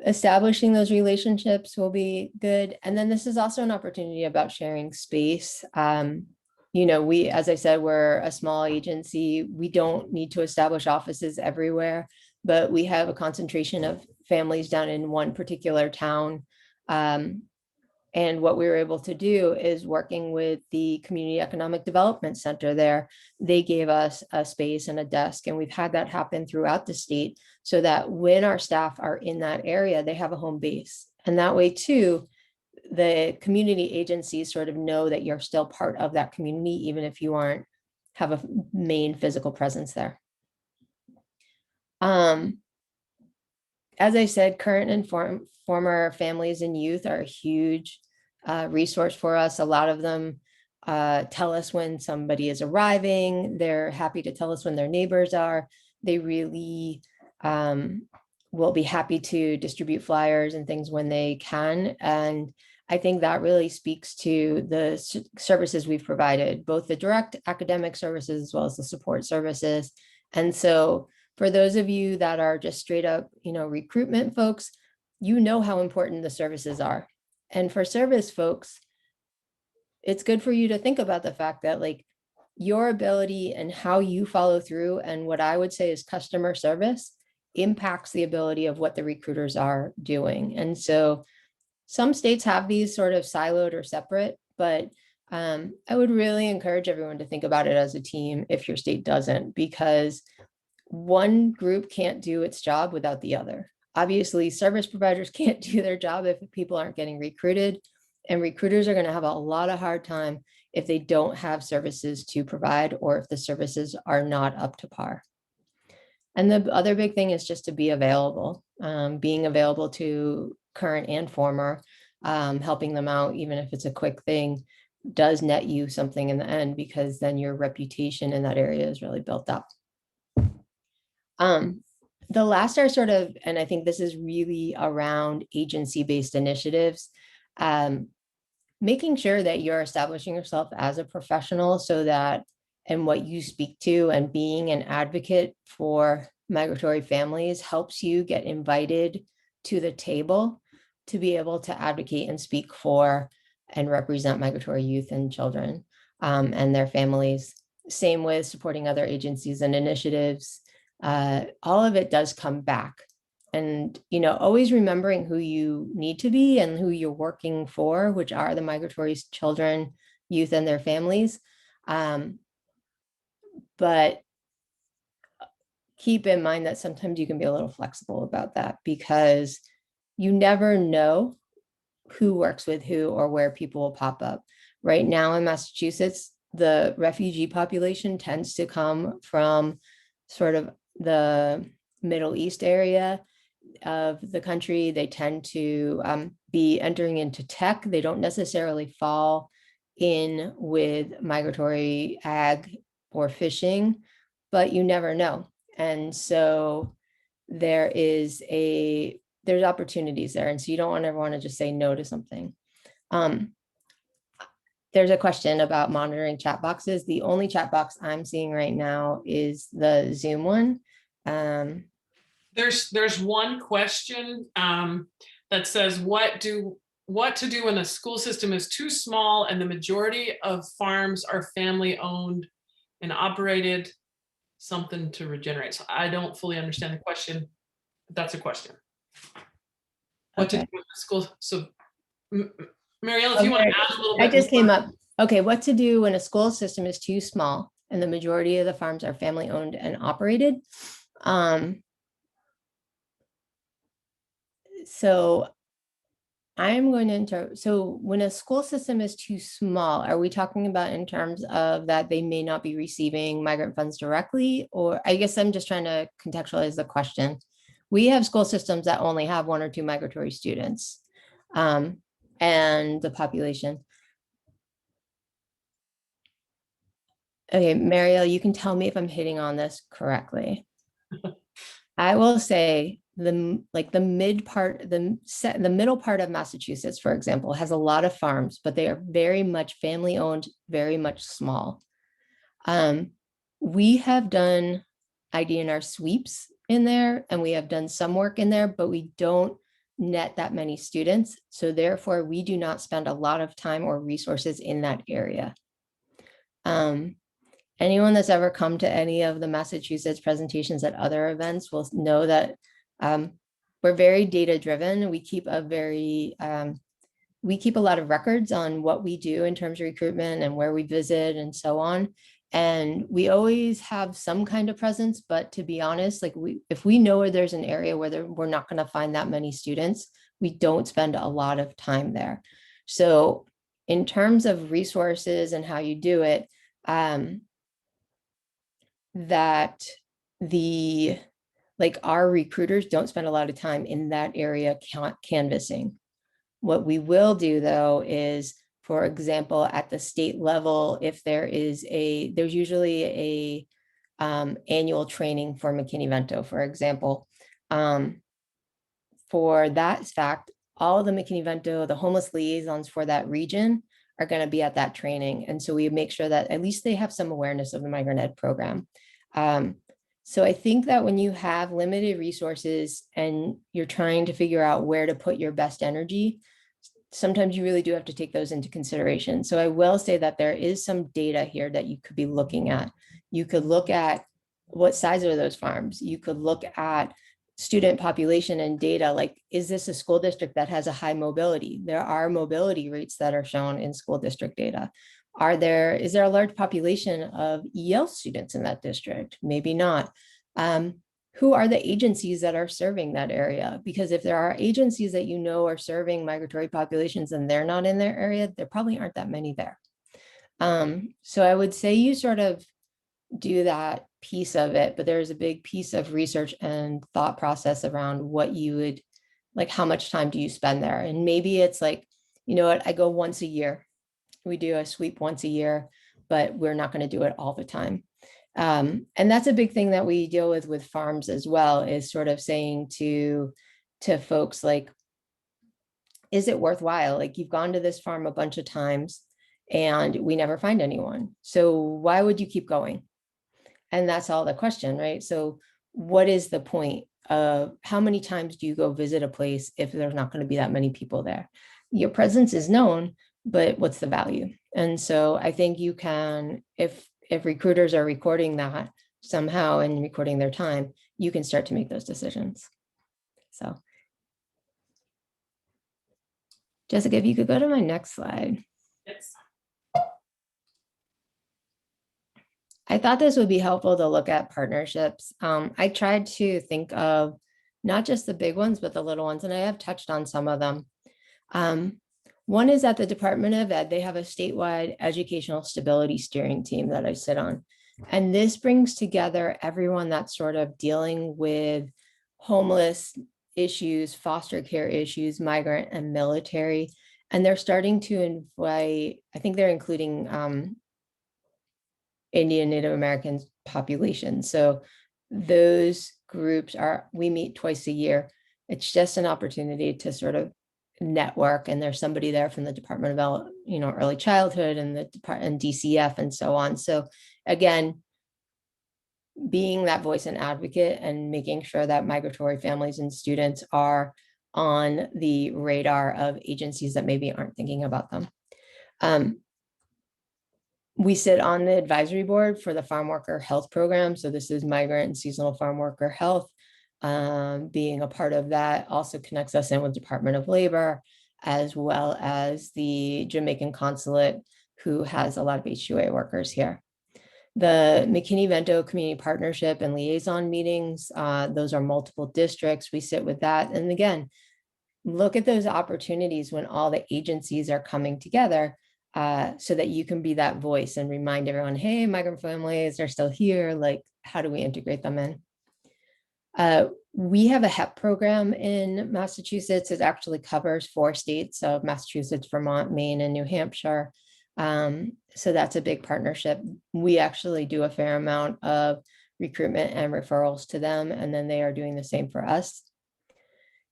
Establishing those relationships will be good. And then this is also an opportunity about sharing space. You know, as I said, we're a small agency. We don't need to establish offices everywhere, but we have a concentration of families down in one particular town. And what we were able to do is working with the Community Economic Development Center there. They gave us a space and a desk, and we've had that happen throughout the state so that when our staff are in that area, they have a home base. And that way too, the community agencies sort of know that you're still part of that community, even if you aren't have a main physical presence there. As I said, current and former families and youth are a huge resource for us. A lot of them tell us when somebody is arriving. They're happy to tell us when their neighbors are. They really will be happy to distribute flyers and things when they can. And I think that really speaks to the services we've provided, both the direct academic services as well as the support services. And so for those of you that are just straight up, you know, recruitment folks, you know how important the services are. And for service folks, it's good for you to think about the fact that like your ability and how you follow through and what I would say is customer service impacts the ability of what the recruiters are doing. And so some states have these sort of siloed or separate, but I would really encourage everyone to think about it as a team if your state doesn't, because one group can't do its job without the other. Obviously, service providers can't do their job if people aren't getting recruited, and recruiters are going to have a lot of hard time if they don't have services to provide or if the services are not up to par. And the other big thing is just to be available, being available to current and former, helping them out, even if it's a quick thing, does net you something in the end, because then your reputation in that area is really built up. The last are sort of, and I think this is really around agency-based initiatives, making sure that you're establishing yourself as a professional so that, and what you speak to and being an advocate for migratory families helps you get invited to the table to be able to advocate and speak for and represent migratory youth and children and their families. Same with supporting other agencies and initiatives. All of it does come back. And, you know, always remembering who you need to be and who you're working for, which are the migratory children, youth, and their families. But keep in mind that sometimes you can be a little flexible about that, because you never know who works with who or where people will pop up. Right now in Massachusetts, the refugee population tends to come from sort of the Middle East area of the country. They tend to be entering into tech. They don't necessarily fall in with migratory ag or fishing, but you never know. And so there's opportunities there. And so you don't ever want to just say no to something. There's a question about monitoring chat boxes. The only chat box I'm seeing right now is the Zoom one. There's one question that says what to do when the school system is too small and the majority of farms are family owned and operated, something to regenerate. So I don't fully understand the question, but that's a question. what to do Okay. with the school. So Marielle, if you want to add a little bit. I just more. came up. Okay, what to do when a school system is too small and the majority of the farms are family owned and operated. So I'm going into, so when a school system is too small, are we talking about in terms of that they may not be receiving migrant funds directly? Or I guess I'm just trying to contextualize the question. We have school systems that only have 1 or 2 migratory students, and the population. Okay, Marielle, you can tell me if I'm hitting on this correctly. I will say the middle part of Massachusetts, for example, has a lot of farms, but they are very much family owned, very much small. We have done IDNR sweeps in there, and we have done some work in there, but we don't net that many students. So therefore, we do not spend a lot of time or resources in that area. Anyone that's ever come to any of the Massachusetts presentations at other events will know that we're very data driven. We keep a lot of records on what we do in terms of recruitment and where we visit and so on. And we always have some kind of presence, but to be honest, like if we know where there's an area where we're not going to find that many students, we don't spend a lot of time there. So in terms of resources and how you do it, that our recruiters don't spend a lot of time in that area canvassing. What we will do though is, for example, at the state level, if there's usually a annual training for McKinney-Vento, for example. For that fact, all the McKinney-Vento, the homeless liaisons for that region are going to be at that training. And so we make sure that at least they have some awareness of the Migrant Ed program. So I think that when you have limited resources and you're trying to figure out where to put your best energy, sometimes you really do have to take those into consideration. So I will say that there is some data here that you could be looking at. You could look at what size are those farms. You could look at student population and data, like, is this a school district that has a high mobility? There are mobility rates that are shown in school district data. Is there a large population of EL students in that district? Maybe not. Who are the agencies that are serving that area? Because if there are agencies that you know are serving migratory populations and they're not in their area, there probably aren't that many there. So I would say you sort of do that piece of it, but there's a big piece of research and thought process around what you would, like, how much time do you spend there? And maybe it's like, you know what, I go once a year. We do a sweep once a year, but we're not going to do it all the time. And that's a big thing that we deal with farms as well, is sort of saying to folks, like, is it worthwhile? Like, you've gone to this farm a bunch of times and we never find anyone. So why would you keep going? And that's all the question, right? So what is the point of how many times do you go visit a place if there's not going to be that many people there? Your presence is known, but what's the value? And so I think you can, if recruiters are recording that somehow and recording their time, you can start to make those decisions. So Jessica, if you could go to my next slide. Yes. I thought this would be helpful to look at partnerships. I tried to think of not just the big ones, but the little ones, and I have touched on some of them. One is at the Department of Ed, they have a statewide educational stability steering team that I sit on. And this brings together everyone that's sort of dealing with homeless issues, foster care issues, migrant and military. And they're starting to invite, I think they're including Indian Native American population. So those groups we meet twice a year. It's just an opportunity to sort of network, and there's somebody there from the Department of Early Childhood and the Department and DCF and so on. So again, being that voice and advocate and making sure that migratory families and students are on the radar of agencies that maybe aren't thinking about them. We sit on the advisory board for the farm worker health program. So this is migrant and seasonal farm worker health. being a part of that also connects us in with Department of Labor, as well as the Jamaican consulate, who has a lot of H2A workers here. The McKinney-Vento Community Partnership and Liaison meetings, those are multiple districts. We sit with that. And again, look at those opportunities when all the agencies are coming together, so that you can be that voice and remind everyone, hey, migrant families are still here. Like, how do we integrate them in? We have a HEP program in Massachusetts. It actually covers 4 states of Massachusetts, Vermont, Maine, and New Hampshire. So that's a big partnership. We actually do a fair amount of recruitment and referrals to them, and then they are doing the same for us.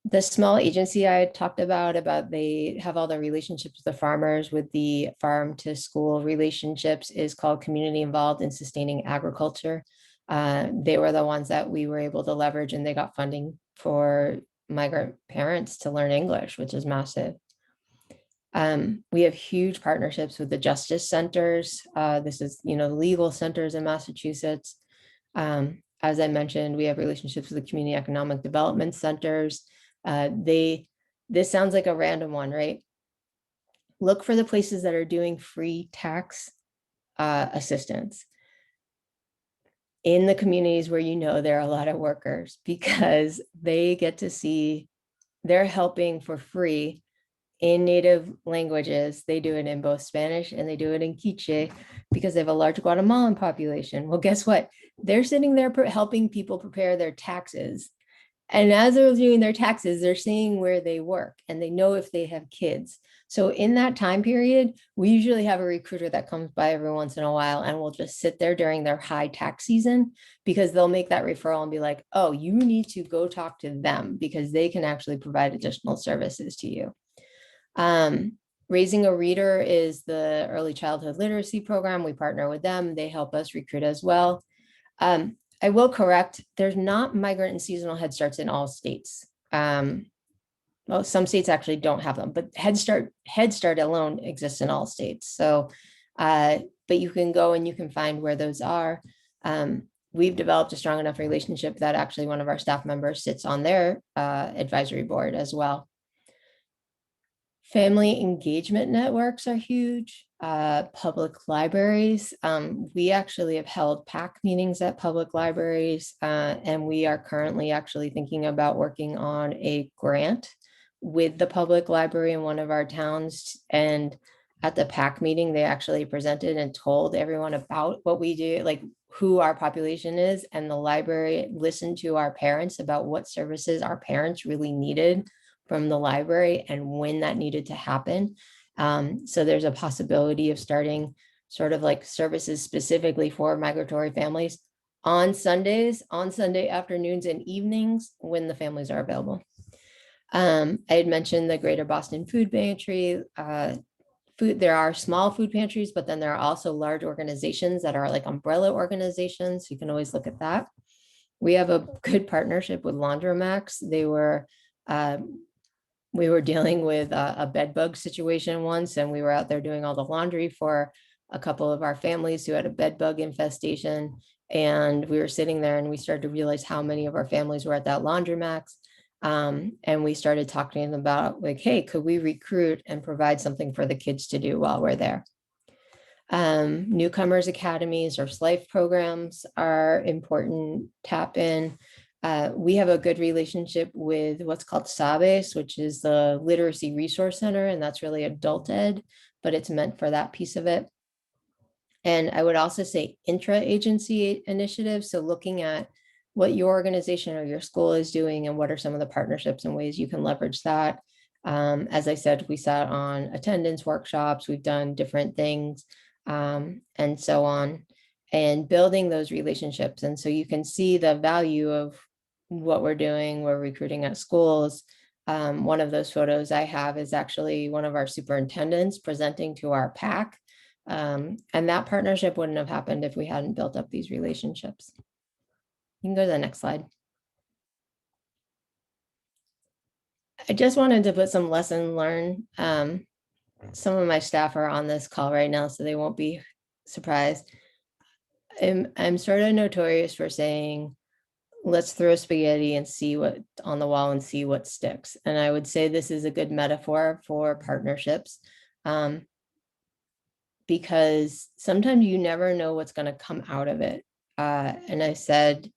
The small agency I talked about they have all the relationships with the farmers, with the farm to school relationships, is called Community Involved in Sustaining Agriculture. They were the ones that we were able to leverage, and they got funding for migrant parents to learn English, which is massive. We have huge partnerships with the justice centers. This is, the legal centers in Massachusetts. As I mentioned, we have relationships with the community economic development centers. This sounds like a random one, right? Look for the places that are doing free tax assistance in the communities where there are a lot of workers, because they get to see they're helping for free in native languages. They do it in both Spanish and they do it in Quiche, because they have a large Guatemalan population. Well, guess what? They're sitting there helping people prepare their taxes. And as they're doing their taxes, they're seeing where they work and they know if they have kids. So in that time period, we usually have a recruiter that comes by every once in a while and will just sit there during their high tax season, because they'll make that referral and be like, oh, you need to go talk to them because they can actually provide additional services to you. Raising a Reader is the early childhood literacy program. We partner with them. They help us recruit as well. I will correct, there's not migrant and seasonal Head Starts in all states. Well, some states actually don't have them, but Head Start alone exists in all states. So, but you can go and you can find where those are. We've developed a strong enough relationship that actually one of our staff members sits on their advisory board as well. Family engagement networks are huge. Public libraries. We actually have held PAC meetings at public libraries, and we are currently actually thinking about working on a grant with the public library in one of our towns. And at the PAC meeting, they actually presented and told everyone about what we do, like who our population is, and the library listened to our parents about what services our parents really needed from the library and when that needed to happen. So there's a possibility of starting sort of like services specifically for migratory families on Sundays, on Sunday afternoons and evenings when the families are available. I had mentioned the Greater Boston Food Pantry. There are small food pantries, but then there are also large organizations that are like umbrella organizations. You can always look at that. We have a good partnership with Laundromax. We were dealing with a bed bug situation once, and we were out there doing all the laundry for a couple of our families who had a bed bug infestation. And we were sitting there and we started to realize how many of our families were at that Laundromax. And we started talking to them about like, hey, could we recruit and provide something for the kids to do while we're there? Newcomers academies or SLIFE programs are important. Tap in. We have a good relationship with what's called SABES, which is the Literacy Resource Center, and that's really adult ed, but it's meant for that piece of it. And I would also say intra-agency initiatives, so looking at what your organization or your school is doing and what are some of the partnerships and ways you can leverage that. As I said, we sat on attendance workshops, we've done different things, and so on, and building those relationships. And so you can see the value of what we're doing. We're recruiting at schools. One of those photos I have is actually one of our superintendents presenting to our PAC. And that partnership wouldn't have happened if we hadn't built up these relationships. You can go to the next slide. I just wanted to put some lesson learned. Some of my staff are on this call right now, so they won't be surprised. I'm sort of notorious for saying, let's throw spaghetti and see what on the wall and see what sticks. And I would say this is a good metaphor for partnerships, because sometimes you never know what's going to come out of it. And I said,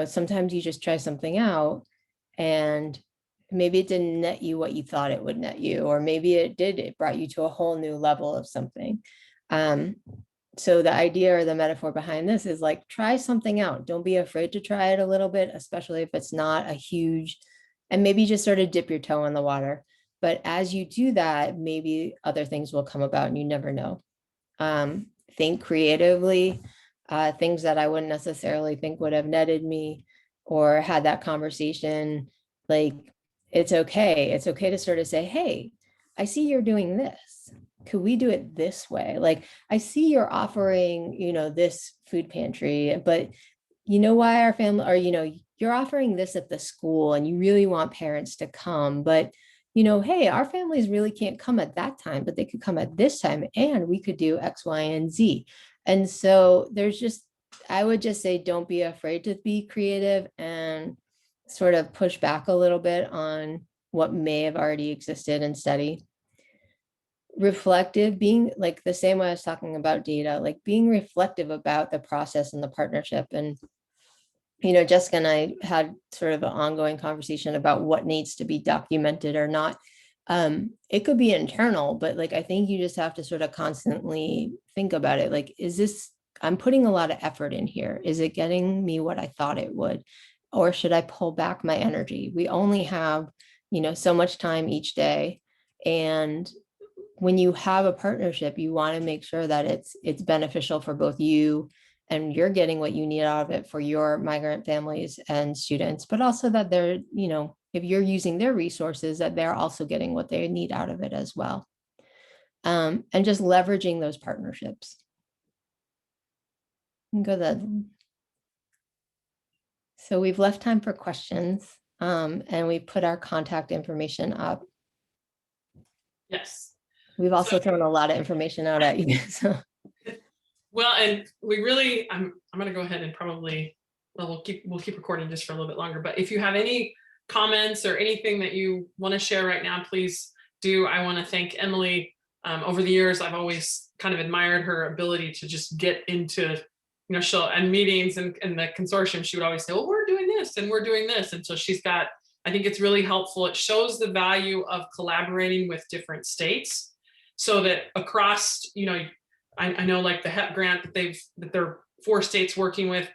sometimes you just try something out and maybe it didn't net you what you thought it would net you, or maybe it did, it brought you to a whole new level of something. So the idea or the metaphor behind this is like, try something out. Don't be afraid to try it a little bit, especially if it's not a huge, and maybe just sort of dip your toe in the water. But as you do that, maybe other things will come about and you never know. Think creatively, things that I wouldn't necessarily think would have netted me or had that conversation. Like, it's okay. It's okay to sort of say, hey, I see you're doing this. Could we do it this way? Like, I see you're offering, this food pantry, but you know why our family, or, you're offering this at the school and you really want parents to come, but hey, our families really can't come at that time, but they could come at this time and we could do X, Y, and Z. And so I would just say, don't be afraid to be creative and sort of push back a little bit on what may have already existed and study. Reflective, being like the same way I was talking about data, like being reflective about the process and the partnership. And Jessica and I had sort of an ongoing conversation about what needs to be documented or not. It could be internal, but like, I think you just have to sort of constantly think about it. Like, I'm putting a lot of effort in here. Is it getting me what I thought it would? Or should I pull back my energy? We only have, so much time each day. And when you have a partnership, you want to make sure that it's beneficial for both you and you're getting what you need out of it for your migrant families and students, but also that they're, if you're using their resources, that they're also getting what they need out of it as well. And just leveraging those partnerships. Go that. So we've left time for questions, and we put our contact information up. Yes. We've also thrown a lot of information out at you. So. Well, and we really, I'm going to go ahead and probably, well, we'll keep recording just for a little bit longer. But if you have any comments or anything that you want to share right now, please do. I want to thank Emily. Over the years, I've always kind of admired her ability to just get into, and meetings and the consortium. She would always say, well, we're doing this and we're doing this. And so I think it's really helpful. It shows the value of collaborating with different states so that across, I know like the HEP grant that they're 4 states working with,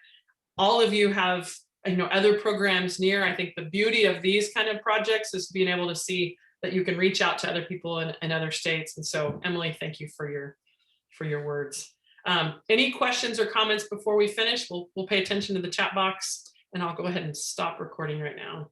all of you have, other programs near. I think the beauty of these kind of projects is being able to see that you can reach out to other people in other states. And so Emily, thank you for your words. Any questions or comments before we finish? We'll pay attention to the chat box and I'll go ahead and stop recording right now.